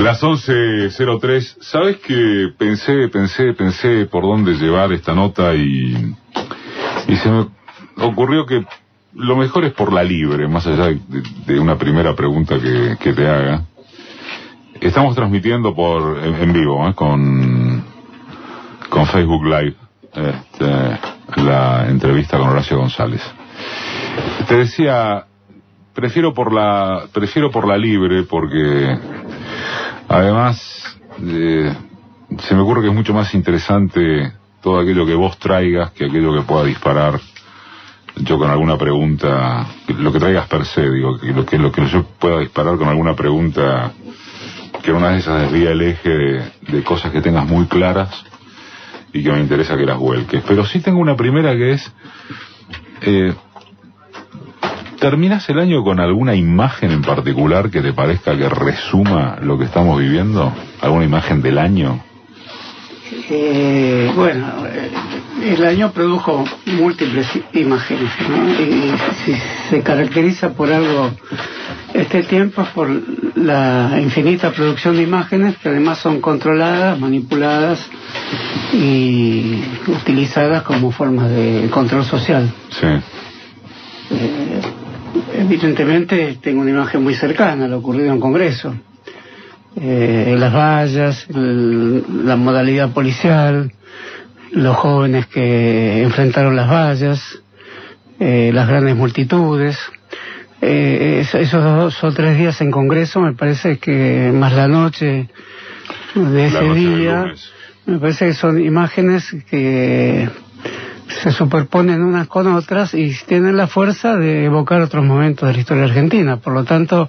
Las 11:03. ¿Sabes que pensé por dónde llevar esta nota y se me ocurrió que lo mejor es por la libre, más allá de una primera pregunta que te haga? Estamos transmitiendo en vivo, con Facebook Live, la entrevista con Horacio González. Te decía, prefiero por la libre porque además se me ocurre que es mucho más interesante todo aquello que vos traigas que aquello que pueda disparar yo con alguna pregunta, lo que traigas per se, digo, que lo que yo pueda disparar con alguna pregunta que una de esas desvía el eje de cosas que tengas muy claras y que me interesa que las vuelques. Pero sí tengo una primera que es, ¿terminás el año con alguna imagen en particular que te parezca que resuma lo que estamos viviendo? ¿Alguna imagen del año? Bueno, el año produjo múltiples imágenes, ¿no? Y si se caracteriza por algo este tiempo es por la infinita producción de imágenes que además son controladas, manipuladas y utilizadas como formas de control social. Sí. Evidentemente tengo una imagen muy cercana a lo ocurrido en Congreso. Las vallas, la modalidad policial, los jóvenes que enfrentaron las vallas, las grandes multitudes. Esos 2 o 3 días en Congreso, me parece que más la noche de ese día, me parece que son imágenes que se superponen unas con otras y tienen la fuerza de evocar otros momentos de la historia argentina. Por lo tanto,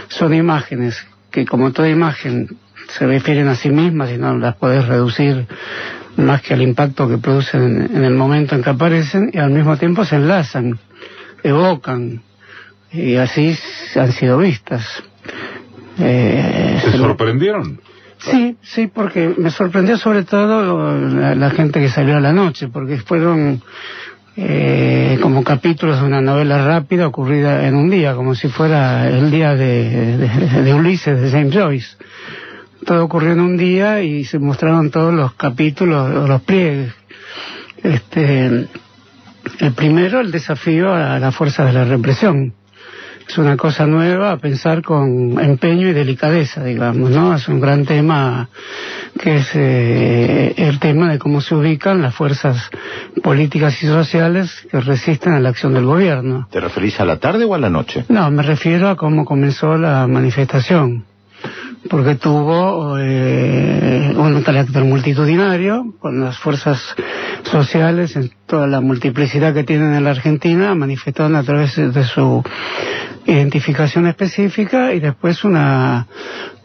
son imágenes que, como toda imagen, se refieren a sí mismas y no las podés reducir más que al impacto que producen en el momento en que aparecen, y al mismo tiempo se enlazan, evocan, y así han sido vistas. ¿Te sorprendieron? Sí, porque me sorprendió sobre todo la gente que salió a la noche, porque fueron como capítulos de una novela rápida ocurrida en un día, como si fuera el día de Ulises de James Joyce. Todo ocurrió en un día y se mostraron todos los capítulos, los pliegues. El primero, el desafío a la fuerza de la represión. Es una cosa nueva a pensar con empeño y delicadeza, digamos, ¿no? Es un gran tema que es el tema de cómo se ubican las fuerzas políticas y sociales que resisten a la acción del gobierno. ¿Te referís a la tarde o a la noche? No, me refiero a cómo comenzó la manifestación, porque tuvo un carácter multitudinario, con las fuerzas sociales en toda la multiplicidad que tienen en la Argentina, manifestaron a través de su identificación específica y después una...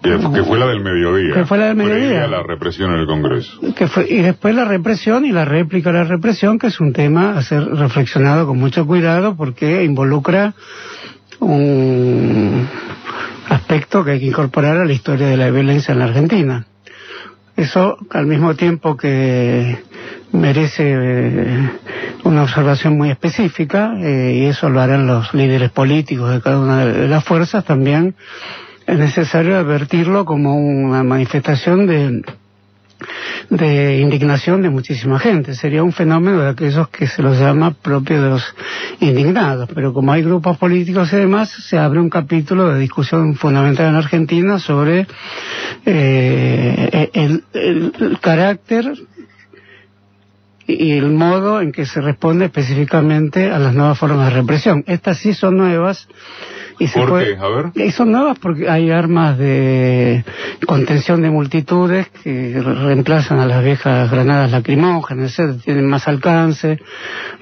Que fue la del mediodía. Que fue la del mediodía. Previa la represión en el Congreso. Y después la represión y la réplica a la represión, que es un tema a ser reflexionado con mucho cuidado porque involucra un aspecto que hay que incorporar a la historia de la violencia en la Argentina. Eso, al mismo tiempo que merece una observación muy específica, y eso lo harán los líderes políticos de cada una de las fuerzas, también es necesario advertirlo como una manifestación de indignación de muchísima gente. Sería un fenómeno de aquellos que se los llama propio de los indignados, pero como hay grupos políticos y demás, se abre un capítulo de discusión fundamental en Argentina sobre el carácter y el modo en que se responde específicamente a las nuevas formas de represión. Estas sí son nuevas. ¿Por qué? A ver. Y son nuevas porque hay armas de contención de multitudes que reemplazan a las viejas granadas lacrimógenas, tienen más alcance,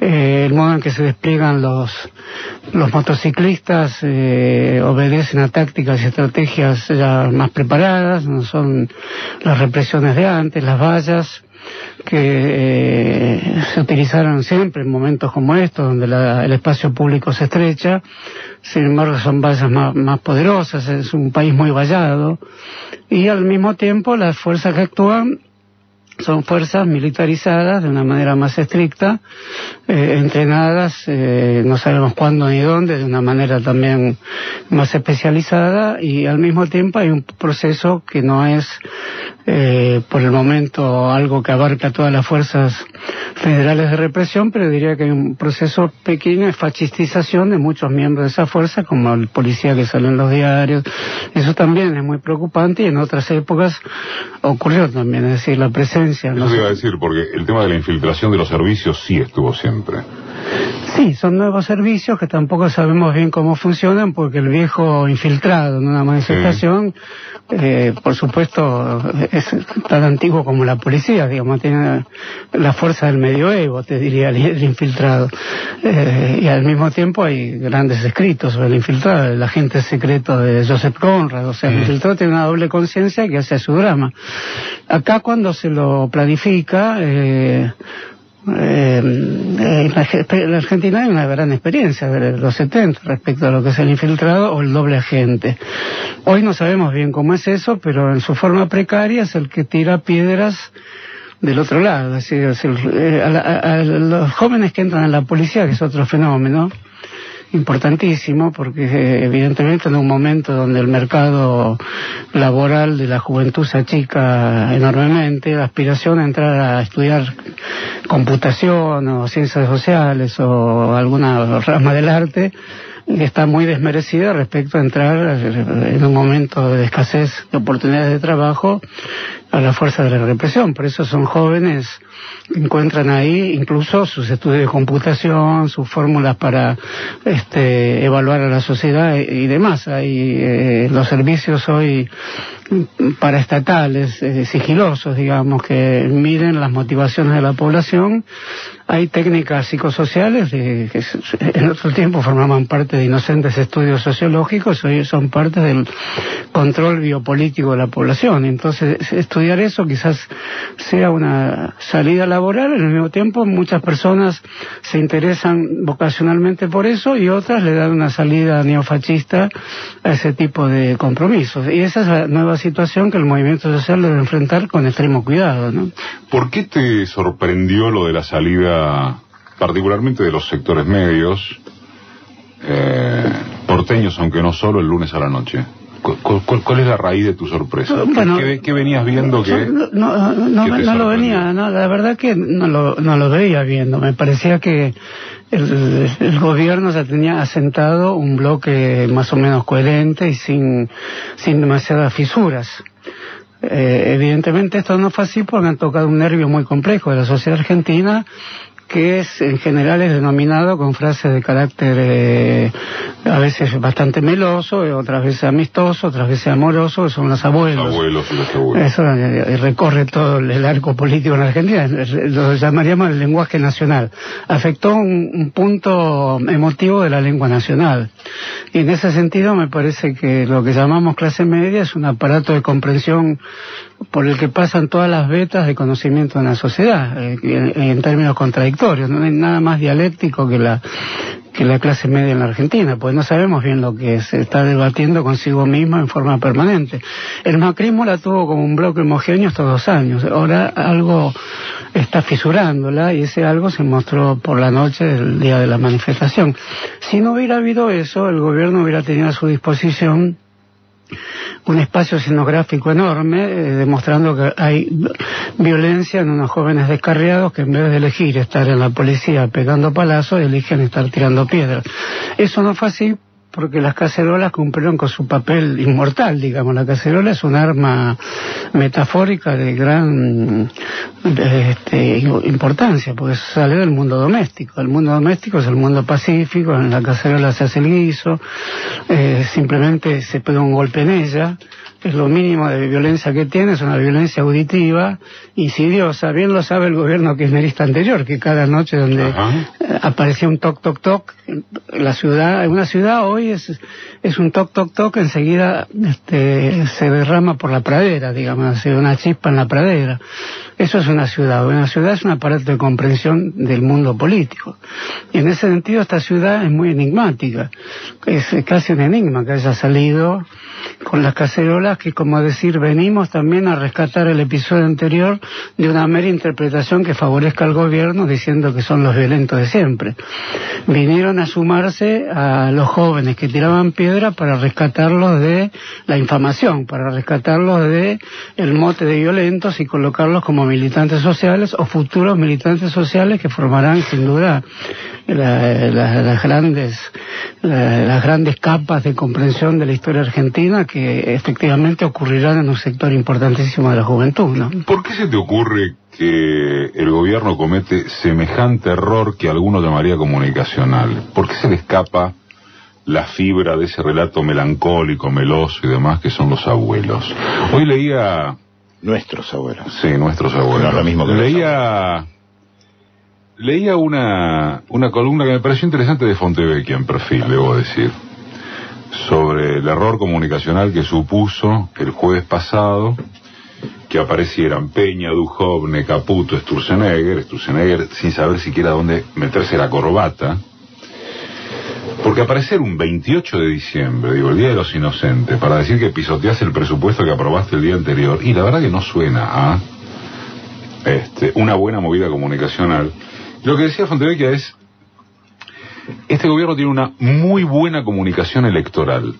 el modo en que se despliegan los motociclistas obedecen a tácticas y estrategias ya más preparadas, no son las represiones de antes, las vallas que se utilizaron siempre en momentos como estos, donde el espacio público se estrecha. Sin embargo son vallas más poderosas, es un país muy vallado, y al mismo tiempo las fuerzas que actúan son fuerzas militarizadas de una manera más estricta, entrenadas, no sabemos cuándo ni dónde, de una manera también más especializada, y al mismo tiempo hay un proceso que no es por el momento algo que abarca todas las fuerzas federales de represión, pero diría que hay un proceso pequeño de fascistización de muchos miembros de esa fuerza, como el policía que sale en los diarios. Eso también es muy preocupante, y en otras épocas ocurrió también, es decir, la presencia. Eso te iba a decir, porque el tema de la infiltración de los servicios sí estuvo siempre. Sí, son nuevos servicios que tampoco sabemos bien cómo funcionan, porque el viejo infiltrado en una manifestación, por supuesto, es tan antiguo como la policía, digamos, tiene la fuerza del medioevo, te diría, el infiltrado. Y al mismo tiempo hay grandes escritos sobre el infiltrado, el agente secreto de Joseph Conrad. O sea, el infiltrado tiene una doble conciencia que hace su drama. Acá, cuando se lo planifica, en la Argentina hay una gran experiencia de los 70 respecto a lo que es el infiltrado o el doble agente. Hoy no sabemos bien cómo es eso, pero en su forma precaria es el que tira piedras del otro lado. Es decir, a los jóvenes que entran en la policía, que es otro fenómeno importantísimo, porque evidentemente en un momento donde el mercado laboral de la juventud se achica enormemente, la aspiración a entrar a estudiar computación o ciencias sociales o alguna rama del arte está muy desmerecida respecto a entrar en un momento de escasez de oportunidades de trabajo a la fuerza de la represión. Por eso son jóvenes que encuentran ahí incluso sus estudios de computación, sus fórmulas para evaluar a la sociedad y demás. Hay los servicios hoy paraestatales, sigilosos, digamos, que miden las motivaciones de la población. Hay técnicas psicosociales que en otro tiempo formaban parte de inocentes estudios sociológicos, hoy son parte del control biopolítico de la población. Entonces, estudiar eso quizás sea una salida laboral. En el mismo tiempo, muchas personas se interesan vocacionalmente por eso y otras le dan una salida neofascista a ese tipo de compromisos. Y esa es la nueva situación que el movimiento social debe enfrentar con extremo cuidado, ¿no? ¿Por qué te sorprendió lo de la salida, particularmente de los sectores medios, porteños, aunque no solo, el lunes a la noche? ¿Cuál es la raíz de tu sorpresa? Bueno, ¿Qué venías viendo que no lo venía, no, la verdad que no lo veía viendo. Me parecía que el gobierno ya tenía asentado un bloque más o menos coherente y sin demasiadas fisuras. Evidentemente esto no fue así porque han tocado un nervio muy complejo de la sociedad argentina, que es en general es denominado con frases de carácter a veces bastante meloso, otras veces amistoso, otras veces amoroso, que son los abuelos. Los abuelos y los abuelos. Eso recorre todo el arco político en la Argentina, lo llamaríamos el lenguaje nacional. Afectó un punto emotivo de la lengua nacional. Y en ese sentido me parece que lo que llamamos clase media es un aparato de comprensión por el que pasan todas las vetas de conocimiento de la sociedad, en términos contradictorios. No hay nada más dialéctico que la clase media en la Argentina, pues no sabemos bien lo que se está debatiendo consigo misma en forma permanente. El macrismo la tuvo como un bloque homogéneo estos 2 años, ahora algo está fisurándola y ese algo se mostró por la noche del día de la manifestación. Si no hubiera habido eso, el gobierno hubiera tenido a su disposición un espacio escenográfico enorme, demostrando que hay violencia en unos jóvenes descarriados que en vez de elegir estar en la policía pegando palazos, eligen estar tirando piedras. Eso no fue así porque las cacerolas cumplieron con su papel inmortal, digamos. La cacerola es un arma metafórica de gran importancia, porque sale del mundo doméstico. El mundo doméstico es el mundo pacífico, en la cacerola se hace el guiso, simplemente se pega un golpe en ella. Es lo mínimo de violencia que tiene, es una violencia auditiva, insidiosa. Bien lo sabe el gobierno kirchnerista anterior, que cada noche donde aparecía un toc, toc, toc, la ciudad, una ciudad hoy es un toc, toc, toc, enseguida se derrama por la pradera, digamos, hace una chispa en la pradera. Eso es una ciudad es un aparato de comprensión del mundo político. Y en ese sentido esta ciudad es muy enigmática. Es casi un enigma que haya salido con las cacerolas figuras que, como decir, venimos también a rescatar el episodio anterior de una mera interpretación que favorezca al gobierno diciendo que son los violentos de siempre. Vinieron a sumarse a los jóvenes que tiraban piedra para rescatarlos de la infamación, para rescatarlos de el mote de violentos y colocarlos como militantes sociales o futuros militantes sociales que formarán sin duda las grandes capas de comprensión de la historia argentina que efectivamente ocurrirán en un sector importantísimo de la juventud, ¿no? ¿Por qué se te ocurre que el gobierno comete semejante error que alguno llamaría comunicacional? ¿Por qué se le escapa la fibra de ese relato melancólico, meloso y demás que son los abuelos? Hoy leía... Nuestros abuelos. Sí, nuestros abuelos. No es lo mismo que Leía una columna que me pareció interesante de Fontevecchia en Perfil, debo decir, sobre el error comunicacional que supuso el jueves pasado que aparecieran Peña, Duhovne, Caputo, Sturzenegger sin saber siquiera dónde meterse la corbata, porque aparecer un 28 de diciembre, digo, el Día de los Inocentes, para decir que pisoteás el presupuesto que aprobaste el día anterior, y la verdad que no suena a una buena movida comunicacional. Lo que decía Fontevecchia es, este gobierno tiene una muy buena comunicación electoral,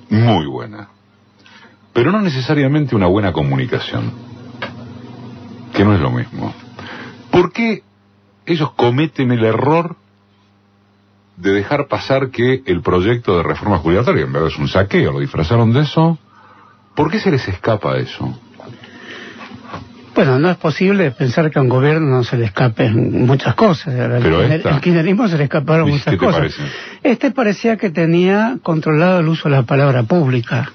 muy buena, pero no necesariamente una buena comunicación, que no es lo mismo. ¿Por qué ellos cometen el error de dejar pasar que el proyecto de reforma jubilatoria en verdad es un saqueo, lo disfrazaron de eso? ¿Por qué se les escapa eso? Bueno, no es posible pensar que a un gobierno no se le escapen muchas cosas. Pero el kirchnerismo se le escaparon muchas cosas. Parece? Parecía que tenía controlado el uso de la palabra pública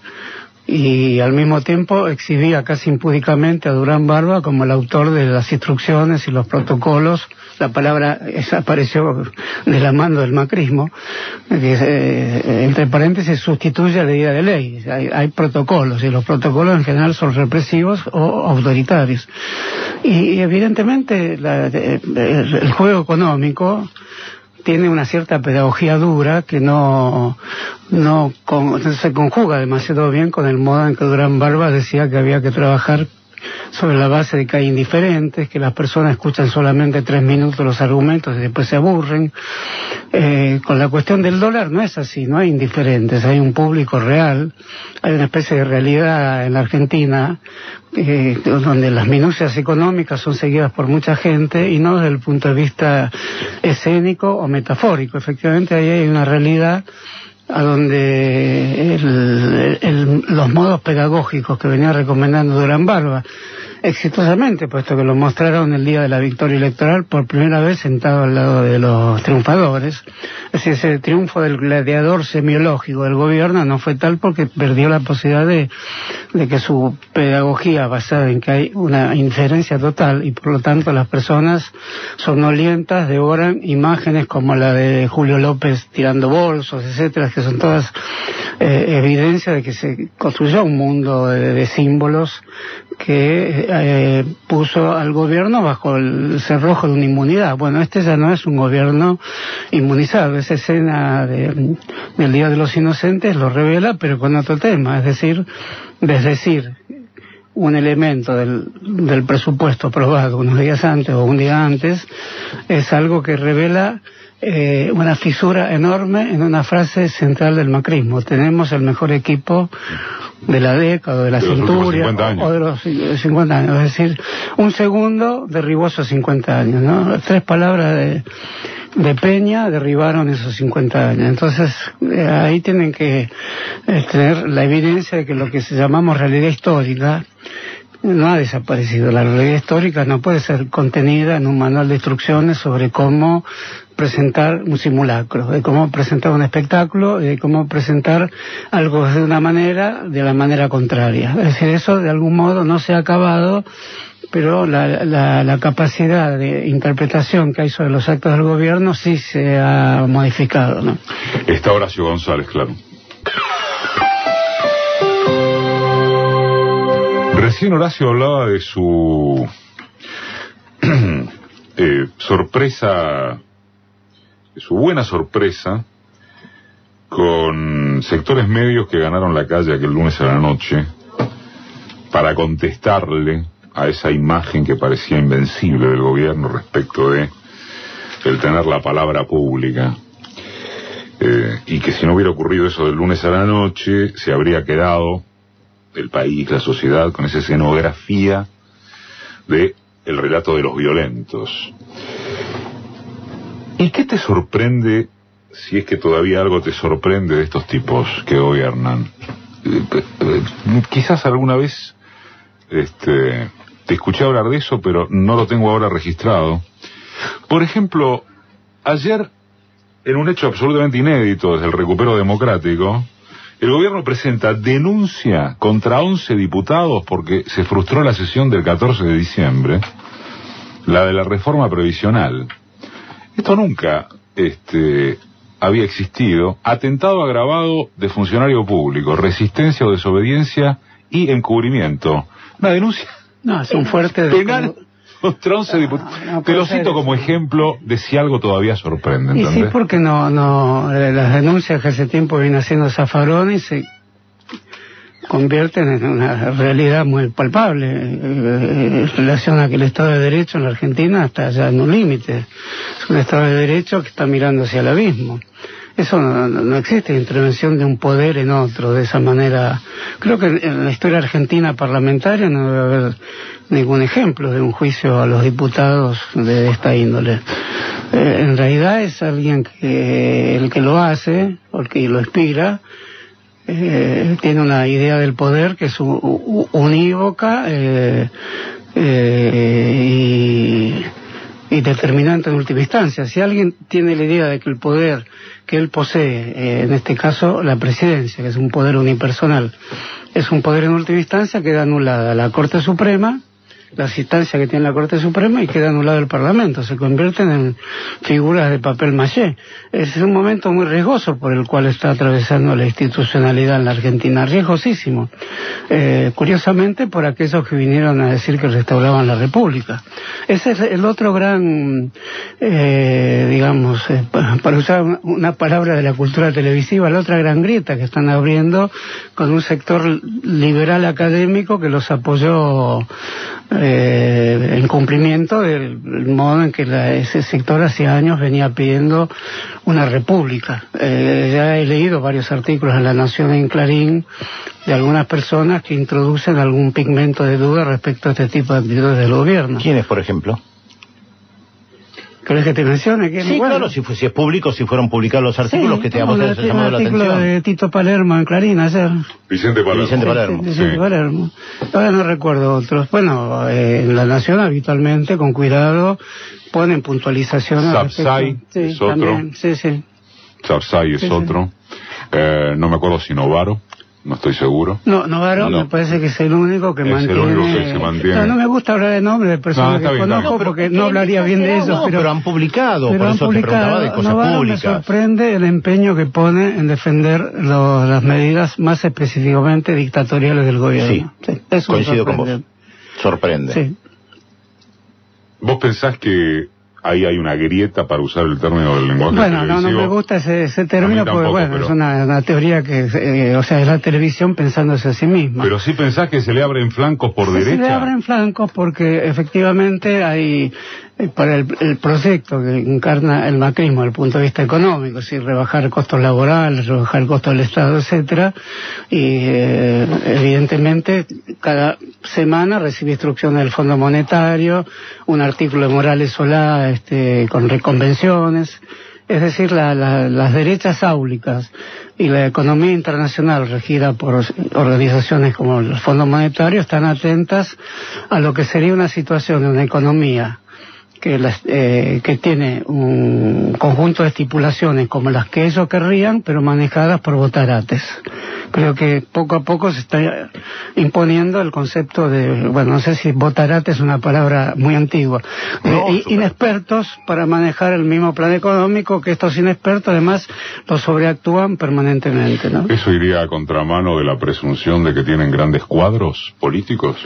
y al mismo tiempo exhibía casi impúdicamente a Durán Barba como el autor de las instrucciones y los protocolos. La palabra esa apareció de la mano del macrismo, que entre paréntesis sustituye a la idea de ley. Hay protocolos y los protocolos en general son represivos o autoritarios. Y evidentemente el juego económico tiene una cierta pedagogía dura que no se conjuga demasiado bien con el modo en que Durán Barba decía que había que trabajar sobre la base de que hay indiferentes, que las personas escuchan solamente 3 minutos los argumentos y después se aburren. Con la cuestión del dólar no es así, no hay indiferentes, hay un público real, hay una especie de realidad en la Argentina donde las minucias económicas son seguidas por mucha gente y no desde el punto de vista escénico o metafórico. Efectivamente ahí hay una realidad a donde los modos pedagógicos que venía recomendando Durán Barba exitosamente, puesto que lo mostraron el día de la victoria electoral por primera vez sentado al lado de los triunfadores. Es decir, ese triunfo del gladiador semiológico del gobierno no fue tal porque perdió la posibilidad de que su pedagogía basada en que hay una inferencia total y por lo tanto las personas somnolientas devoran imágenes como la de Julio López tirando bolsos, etcétera, que son todas evidencia de que se construyó un mundo de símbolos que puso al gobierno bajo el cerrojo de una inmunidad. Bueno, este ya no es un gobierno inmunizado. Esa escena del Día de los Inocentes lo revela, pero con otro tema, es decir, un elemento del presupuesto aprobado unos días antes o un día antes es algo que revela una fisura enorme en una frase central del macrismo. Tenemos el mejor equipo de la década, de la centuria o de los 50 años. Es decir, un segundo derribó esos 50 años, ¿no? 3 palabras de Peña derribaron esos 50 años. Entonces, ahí tienen que tener la evidencia de que lo que llamamos realidad histórica no ha desaparecido. La realidad histórica no puede ser contenida en un manual de instrucciones sobre cómo presentar un simulacro, de cómo presentar un espectáculo, de cómo presentar algo de una manera, de la manera contraria. Es decir, eso de algún modo no se ha acabado, pero la capacidad de interpretación que hay sobre los actos del gobierno sí se ha modificado, ¿no? Está Horacio González, claro. Recién Horacio hablaba de su sorpresa, de su buena sorpresa con sectores medios que ganaron la calle aquel lunes a la noche para contestarle a esa imagen que parecía invencible del gobierno respecto de el tener la palabra pública, y que si no hubiera ocurrido eso del lunes a la noche, se habría quedado el país, la sociedad, con esa escenografía de el relato de los violentos. ¿Y qué te sorprende, si es que todavía algo te sorprende de estos tipos que gobiernan? Quizás alguna vez te escuché hablar de eso, pero no lo tengo ahora registrado. Por ejemplo, ayer, en un hecho absolutamente inédito desde el recupero democrático, el gobierno presenta denuncia contra 11 diputados porque se frustró la sesión del 14 de diciembre, la de la reforma previsional. Esto nunca había existido. Atentado agravado de funcionario público, resistencia o desobediencia y encubrimiento. Una denuncia es un fuerte penal contra 11 diputados. Te lo cito como ejemplo de si algo todavía sorprende, ¿entendés? Y sí, porque las denuncias que hace tiempo vienen haciendo Zaffaroni y se convierten en una realidad muy palpable en relación a que el Estado de Derecho en la Argentina está ya en un límite. Es un Estado de Derecho que está mirando hacia el abismo. Eso no existe, intervención de un poder en otro de esa manera. Creo que en la historia argentina parlamentaria no debe haber ningún ejemplo de un juicio a los diputados de esta índole. En realidad es alguien que el que lo hace, o el que lo inspira, tiene una idea del poder que es unívoca y determinante en última instancia. Si alguien tiene la idea de que el poder que él posee, en este caso la presidencia, que es un poder unipersonal, es un poder en última instancia, queda anulada la Corte Suprema, las instancias que tiene la Corte Suprema, y queda anulado el Parlamento. Se convierten en figuras de papel maché. Es un momento muy riesgoso por el cual está atravesando la institucionalidad en la Argentina, riesgosísimo. Curiosamente por aquellos que vinieron a decir que restauraban la República. Ese es el otro gran, para usar una palabra de la cultura televisiva, la otra gran grieta que están abriendo con un sector liberal académico que los apoyó en cumplimiento del modo en que ese sector hace años venía pidiendo una república. Ya he leído varios artículos en La Nación y en Clarín de algunas personas que introducen algún pigmento de duda respecto a este tipo de actitudes del gobierno. ¿Quiénes, por ejemplo? ¿Querés que te mencione? Sí, bueno, claro, si es público, si fueron publicados los artículos que te llamó la atención. Un artículo de Tito Palermo en Clarín ayer. Vicente Palermo. Vicente Palermo. Todavía no recuerdo otros. Bueno, en La Nación habitualmente, con cuidado, ponen puntualizaciones. Sapsay es otro. También, sí. Sapsay es otro. No me acuerdo si Novaro. No estoy seguro. Novaro me parece que es el único que mantiene... Es el único que se mantiene. No me gusta hablar de nombres de personas que conozco porque no hablaría bien de ellos. Pero han publicado, por eso te preguntaba de cosas Novaro públicas. Me sorprende el empeño que pone en defender las medidas más específicamente dictatoriales del gobierno. Sí, eso coincido con vos. Sorprende. Sí. ¿Vos pensás que ahí hay una grieta, para usar el término del lenguaje televisivo? No me gusta ese término porque, pero... es una teoría que, es la televisión pensándose a sí misma. Pero sí pensás que se le abren flancos por derecha. Se le abren flancos porque efectivamente hay, para el proyecto que encarna el macrismo desde el punto de vista económico, es decir, rebajar costos laborales, rebajar costos del Estado, etcétera, y evidentemente cada semana recibe instrucciones del Fondo Monetario, un artículo de Morales Solá con reconvenciones. Es decir, las derechas áulicas y la economía internacional regida por organizaciones como el Fondo Monetario están atentas a lo que sería una situación de una economía que tiene un conjunto de estipulaciones como las que ellos querrían, pero manejadas por botarates. Creo que poco a poco se está imponiendo el concepto de, no sé si botarate es una palabra muy antigua, inexpertos para manejar el mismo plan económico, que estos inexpertos además lo sobreactúan permanentemente, ¿no? ¿Eso iría a contramano de la presunción de que tienen grandes cuadros políticos?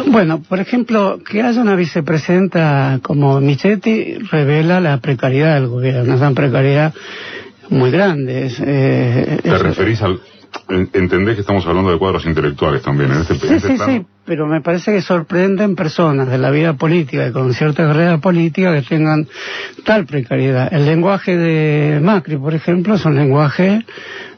Bueno, por ejemplo, que haya una vicepresidenta como Michetti revela la precariedad del gobierno, esa precariedad muy grandes. ¿Te referís al...? Entendés que estamos hablando de cuadros intelectuales también en este plano. Sí, pero me parece que sorprenden personas de la vida política y con cierta carrera política que tengan tal precariedad. El lenguaje de Macri, por ejemplo, es un lenguaje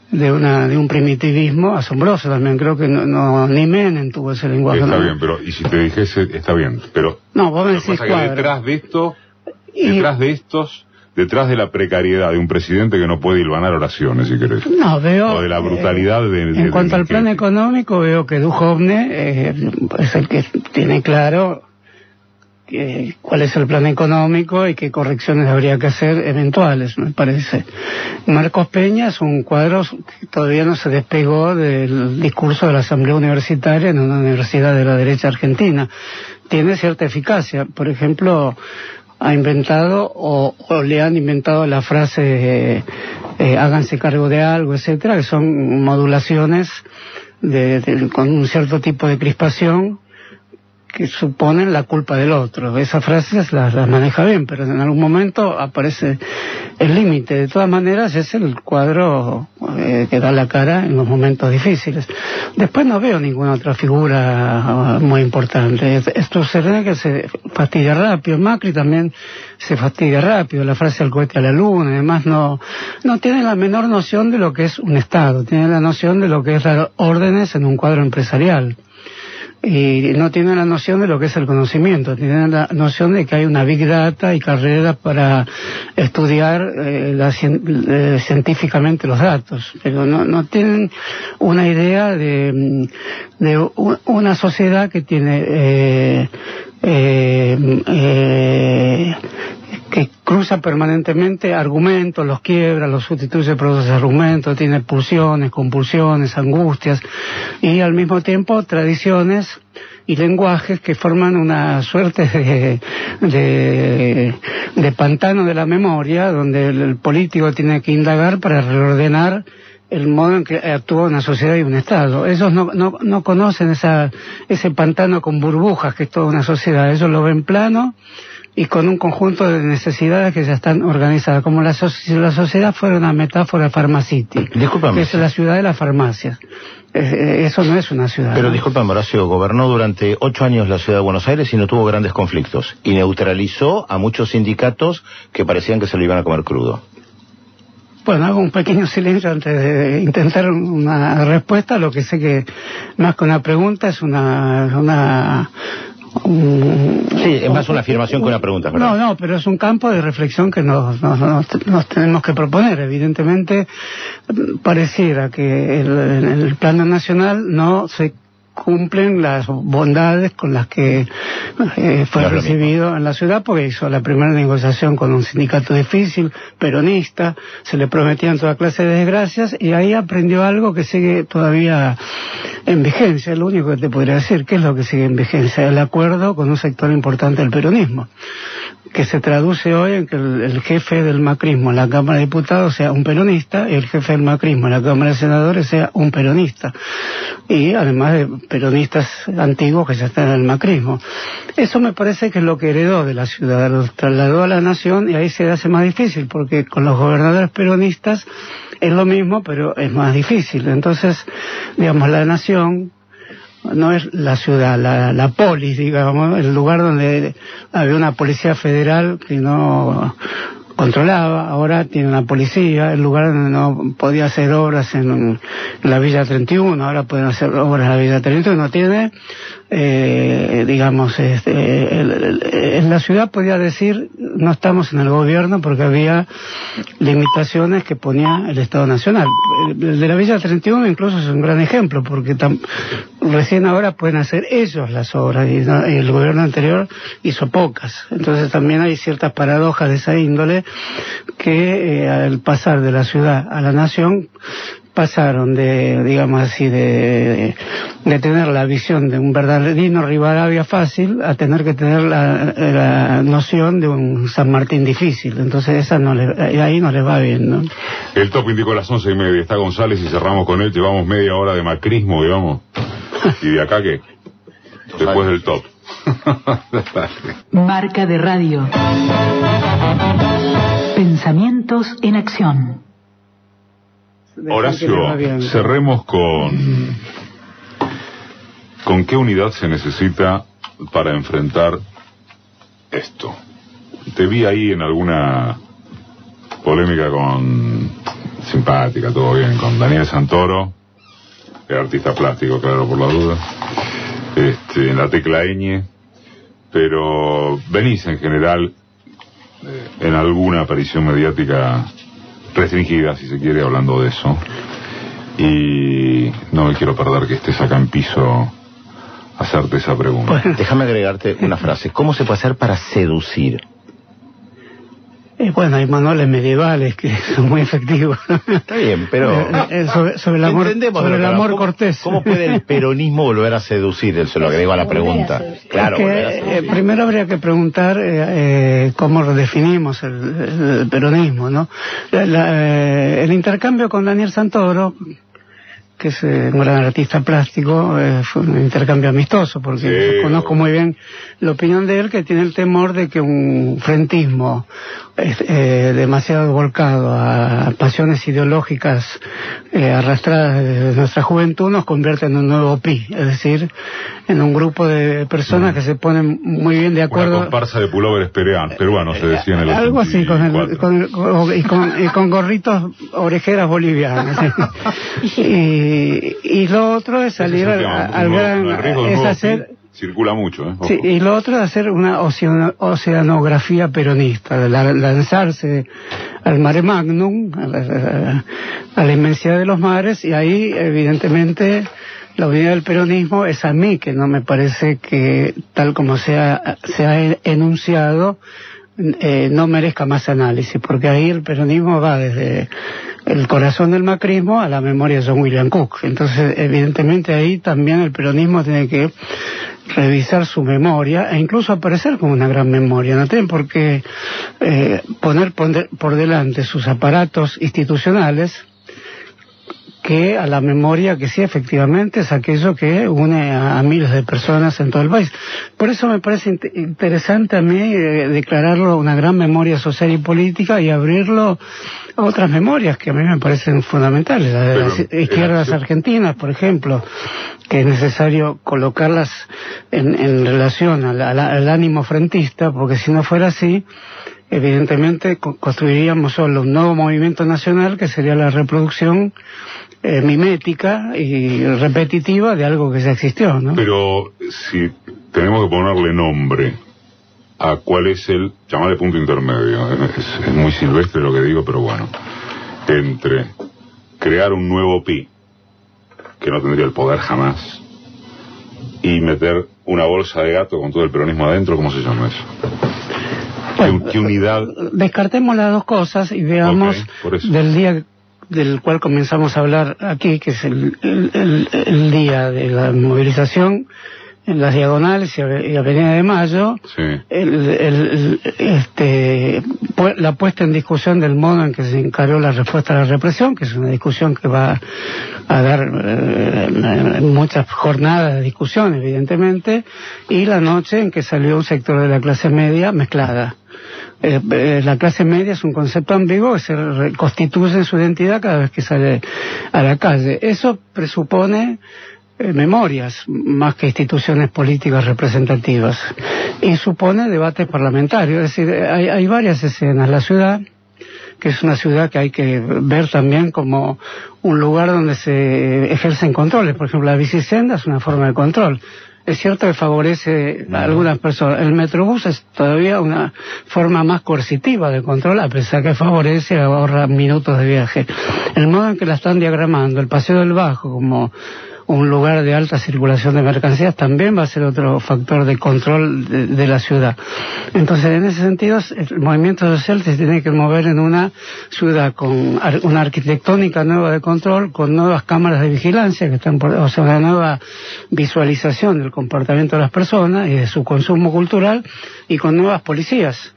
de un primitivismo asombroso también. Creo que ni Menem tuvo ese lenguaje. Está bien, pero y si te dijese, está bien, pero... No, vos me decís cuadro. Detrás de estos... Detrás de la precariedad de un presidente que no puede hilvanar oraciones, si querés. No, veo... O de la brutalidad en cuanto al plan económico, veo que Duhovne es el que tiene claro cuál es el plan económico y qué correcciones habría que hacer eventuales, me parece. Marcos Peña es un cuadro que todavía no se despegó del discurso de la Asamblea Universitaria en una universidad de la derecha argentina. Tiene cierta eficacia. Por ejemplo... ha inventado o le han inventado la frase háganse cargo de algo, etcétera, que son modulaciones con un cierto tipo de crispación que suponen la culpa del otro. Esas frases las maneja bien, pero en algún momento aparece el límite. De todas maneras es el cuadro que da la cara en los momentos difíciles. Después no veo ninguna otra figura muy importante. Sturzenegger se fastidia rápido, Macri también se fastidia rápido, la frase al cohete a la luna, además no tiene la menor noción de lo que es un Estado, tiene la noción de lo que es dar órdenes en un cuadro empresarial. Y no tiene la noción de lo que es el conocimiento, tiene la noción de que hay una big data y carreras para estudiar científicamente los datos, pero no tienen una idea de una sociedad que tiene que cruza permanentemente argumentos, los quiebra, los sustituye por otros argumentos, tiene pulsiones, compulsiones, angustias y al mismo tiempo tradiciones y lenguajes que forman una suerte de pantano de la memoria donde el político tiene que indagar para reordenar el modo en que actúa una sociedad y un Estado. Ellos no conocen ese pantano con burbujas que es toda una sociedad. Ellos lo ven plano y con un conjunto de necesidades que ya están organizadas, como si la sociedad fuera una metáfora Pharmacity, que es la ciudad de las farmacias. Eso no es una ciudad. Pero ¿no? disculpame, Horacio, gobernó durante 8 años la ciudad de Buenos Aires y no tuvo grandes conflictos, y neutralizó a muchos sindicatos que parecían que se lo iban a comer crudo. Bueno, hago un pequeño silencio antes de intentar una respuesta. Lo que sé que más que una pregunta es sí, es más una afirmación que una pregunta, ¿verdad? No, pero es un campo de reflexión que nos tenemos que proponer. Evidentemente, pareciera que en el plano nacional no se cumplen las bondades con las que fue recibido en la ciudad, porque hizo la primera negociación con un sindicato difícil, peronista, se le prometían toda clase de desgracias, y ahí aprendió algo que sigue todavía en vigencia. Es lo único que te podría decir. ¿Qué es lo que sigue en vigencia? El acuerdo con un sector importante del peronismo, que se traduce hoy en que el jefe del macrismo en la Cámara de Diputados sea un peronista y el jefe del macrismo en la Cámara de Senadores sea un peronista, y además de peronistas antiguos que ya están en el macrismo. Eso me parece que es lo que heredó de la ciudad, lo trasladó a la nación, y ahí se hace más difícil, porque con los gobernadores peronistas es lo mismo, pero es más difícil. Entonces, digamos, la nación no es la ciudad, la polis, digamos, el lugar donde había una policía federal que no controlaba, ahora tiene una policía, el lugar donde no podía hacer obras en la Villa 31, ahora pueden hacer obras en la Villa 31, tiene, digamos, en la ciudad podía decir, no estamos en el gobierno porque había limitaciones que ponía el Estado Nacional. El de la Villa 31 incluso es un gran ejemplo, porque recién ahora pueden hacer ellos las obras, y el gobierno anterior hizo pocas. Entonces también hay ciertas paradojas de esa índole que al pasar de la ciudad a la nación pasaron de, digamos así, de tener la visión de un verdadero Rivadavia fácil a tener que tener la noción de un San Martín difícil. Entonces ahí no les va bien, ¿no? El top indicó las 11:30, está González y cerramos con él, llevamos media hora de macrismo, digamos. ¿Y de acá qué? Después del top. Marca de radio. Pensamientos en acción. Horacio, cerremos con qué unidad se necesita para enfrentar esto. Te vi ahí en alguna polémica simpática, todo bien, con Daniel Santoro, el artista plástico, claro, por la duda, en la tecla ñ, pero venís en general en alguna aparición mediática restringida, si se quiere, hablando de eso, y no me quiero perder que estés acá en piso a hacerte esa pregunta. Bueno, déjame agregarte una frase. ¿Cómo se puede hacer para seducir? Bueno, hay manuales medievales que son muy efectivos. Está bien, pero sobre el amor cortés. ¿Cómo puede el peronismo volver a seducir? Eso es lo que digo a la pregunta. Claro, primero habría que preguntar cómo definimos el peronismo, ¿no? El intercambio con Daniel Santoro, que es un gran artista plástico, fue un intercambio amistoso, porque conozco muy bien la opinión de él, que tiene el temor de que un frentismo demasiado volcado a pasiones ideológicas arrastradas desde nuestra juventud nos convierta en un nuevo PI, es decir, en un grupo de personas que se ponen muy bien de acuerdo. Una comparsa de pulóveres peruanos, se decía en el algo así, y con gorritos orejeras bolivianas. Y lo otro es salir al gran... es hacer... Circula mucho, ¿eh? Sí, y lo otro es hacer una oceanografía peronista, lanzarse al mare magnum, a la inmensidad de los mares, y ahí, evidentemente, la unidad del peronismo es a mí, que no me parece que, tal como se ha enunciado, no merezca más análisis, porque ahí el peronismo va desde el corazón del macrismo a la memoria de John William Cook. Entonces, evidentemente, ahí también el peronismo tiene que revisar su memoria e incluso aparecer como una gran memoria. No tienen por qué poner por delante sus aparatos institucionales que a la memoria que sí, efectivamente, es aquello que une a miles de personas en todo el país. Por eso me parece interesante a mí declararlo una gran memoria social y política y abrirlo a otras memorias que a mí me parecen fundamentales, la de las izquierdas argentinas, por ejemplo, que es necesario colocarlas en relación al ánimo frentista, porque si no fuera así, evidentemente construiríamos solo un nuevo movimiento nacional que sería la reproducción mimética y repetitiva de algo que ya existió, ¿no? Pero si tenemos que ponerle nombre a cuál es el, llamarle punto intermedio, es muy silvestre lo que digo, pero bueno, entre crear un nuevo PI, que no tendría el poder jamás, y meter una bolsa de gato con todo el peronismo adentro, ¿cómo se llama eso? Bueno, ¿Qué unidad? Descartemos las dos cosas y veamos del día del cual comenzamos a hablar aquí, que es el día de la movilización en las diagonales y Avenida de Mayo, sí. La puesta en discusión del modo en que se encaró la respuesta a la represión, que es una discusión que va a dar muchas jornadas de discusión, evidentemente, y la noche en que salió un sector de la clase media mezclada. La clase media es un concepto ambiguo que se reconstituye en su identidad cada vez que sale a la calle. Eso presupone memorias más que instituciones políticas representativas y supone debate parlamentario. Es decir, hay varias escenas. La ciudad, que es una ciudad que hay que ver también como un lugar donde se ejercen controles. Por ejemplo, la bicisenda es una forma de control. Es cierto que favorece a algunas personas. El Metrobús es todavía una forma más coercitiva de control, a pesar que favorece, ahorra minutos de viaje. El modo en que la están diagramando, el Paseo del Bajo como un lugar de alta circulación de mercancías, también va a ser otro factor de control de la ciudad. Entonces, en ese sentido, el movimiento social se tiene que mover en una ciudad con una arquitectónica nueva de control, con nuevas cámaras de vigilancia, que están o sea, una nueva visualización del comportamiento de las personas y de su consumo cultural, y con nuevas policías.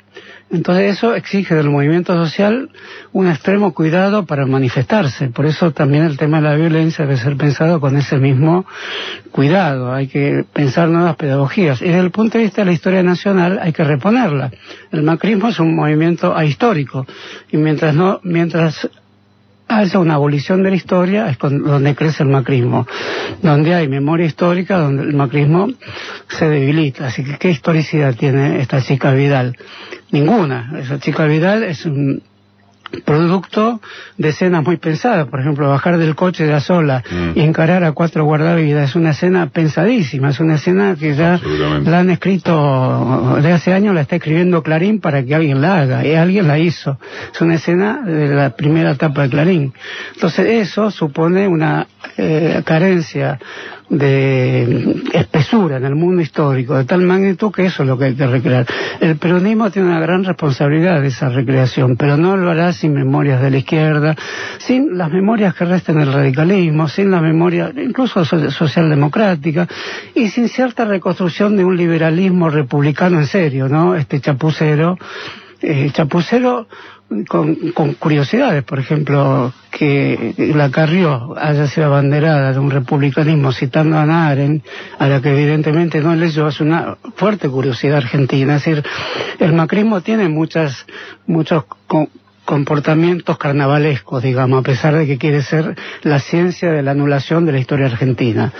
Entonces eso exige del movimiento social un extremo cuidado para manifestarse. Por eso también el tema de la violencia debe ser pensado con ese mismo cuidado. Hay que pensar nuevas pedagogías. Y desde el punto de vista de la historia nacional hay que reponerla. El macrismo es un movimiento ahistórico. Y mientras haya una abolición de la historia es donde crece el macrismo. Donde hay memoria histórica, donde el macrismo se debilita. Así que, ¿qué historicidad tiene esta chica Vidal? Ninguna. Esa chica Vidal es un producto de escenas muy pensadas. Por ejemplo, bajar del coche de sola y encarar a 4 guardavidas es una escena pensadísima, es una escena que ya la han escrito de hace años, la está escribiendo Clarín para que alguien la haga, y alguien la hizo. Es una escena de la primera etapa de Clarín. Entonces eso supone una carencia de espesura en el mundo histórico de tal magnitud que eso es lo que hay que recrear. El peronismo tiene una gran responsabilidad de esa recreación, pero no lo hará sin memorias de la izquierda, sin las memorias que restan del radicalismo, sin la memoria incluso socialdemocrática, y sin cierta reconstrucción de un liberalismo republicano en serio, ¿no? Chapucero con curiosidades, por ejemplo, que la Carrió haya sido abanderada de un republicanismo citando a Hannah Arendt, a la que evidentemente no leyó, es una fuerte curiosidad argentina. Es decir, el macrismo tiene muchos comportamientos carnavalescos, digamos, a pesar de que quiere ser la ciencia de la anulación de la historia argentina.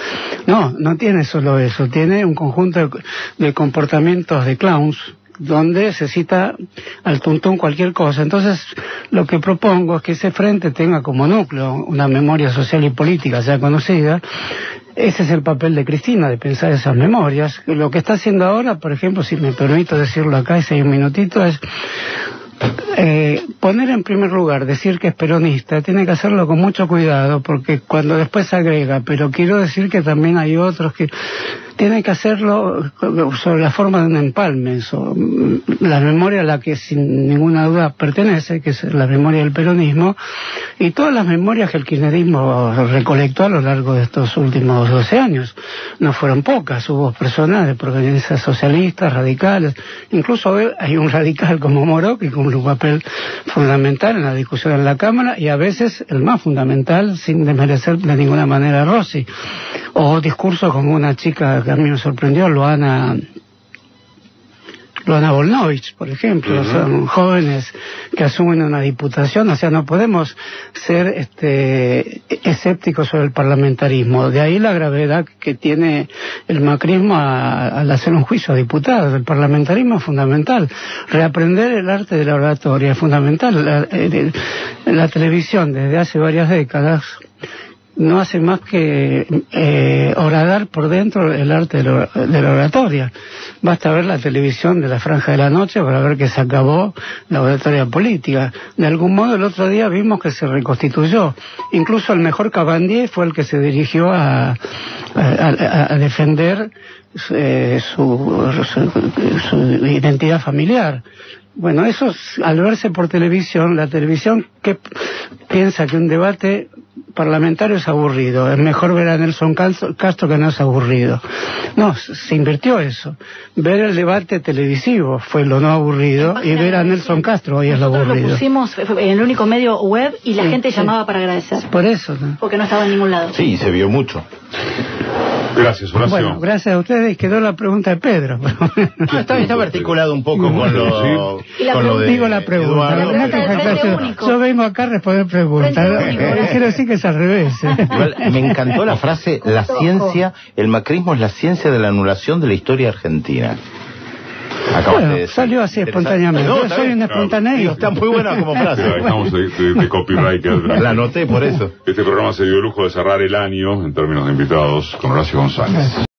No tiene solo eso, tiene un conjunto de comportamientos de clowns, donde se cita al tuntún cualquier cosa. Entonces, lo que propongo es que ese frente tenga como núcleo una memoria social y política ya conocida. Ese es el papel de Cristina, de pensar esas memorias. Lo que está haciendo ahora, por ejemplo, si me permito decirlo acá, si hay un minutito, es poner en primer lugar, decir que es peronista, tiene que hacerlo con mucho cuidado, porque cuando después agrega, pero quiero decir que también hay otros que tiene que hacerlo sobre la forma de un empalme, la memoria a la que sin ninguna duda pertenece, que es la memoria del peronismo, y todas las memorias que el kirchnerismo recolectó a lo largo de estos últimos 12 años. No fueron pocas, hubo personas de proveniencia socialistas, radicales, incluso hay un radical como Moró que cumple un papel fundamental en la discusión en la Cámara, y a veces el más fundamental, sin desmerecer de ninguna manera a Rossi. O discursos como una chica que a mí me sorprendió, Luana Volnovich, por ejemplo. Son jóvenes que asumen una diputación. O sea, no podemos ser escépticos sobre el parlamentarismo. De ahí la gravedad que tiene el macrismo al hacer un juicio a diputados. El parlamentarismo es fundamental. Reaprender el arte de la oratoria es fundamental. La televisión desde hace varias décadas no hace más que horadar por dentro el arte de la oratoria. Basta ver la televisión de la franja de la noche para ver que se acabó la oratoria política. De algún modo el otro día vimos que se reconstituyó. Incluso el mejor Cabandier fue el que se dirigió a defender su identidad familiar. Bueno, eso al verse por televisión, la televisión que piensa que un debate parlamentario es aburrido, es mejor ver a Nelson Castro que no es aburrido. No, se invirtió eso. Ver el debate televisivo fue lo no aburrido, y ver a Nelson Castro hoy es lo aburrido. Nosotros lo pusimos en el único medio web y la gente llamaba para agradecer. Por eso, ¿no? Porque no estaba en ningún lado. Sí, se vio mucho. Gracias, Horacio. Bueno, gracias a ustedes. Quedó la pregunta de Pedro. Estaba articulado un poco con lo, sí. con lo de digo la pregunta. Yo vengo acá a responder preguntas. Quiero decir que es al revés. Igual, me encantó la frase, la ciencia, el macrismo es la ciencia de la anulación de la historia argentina. Bueno, salió así espontáneamente. No, yo soy un espontáneo. Está muy buena como frase. Estamos de copyright. La anoté por eso. Este programa se dio el lujo de cerrar el año, en términos de invitados, con Horacio González.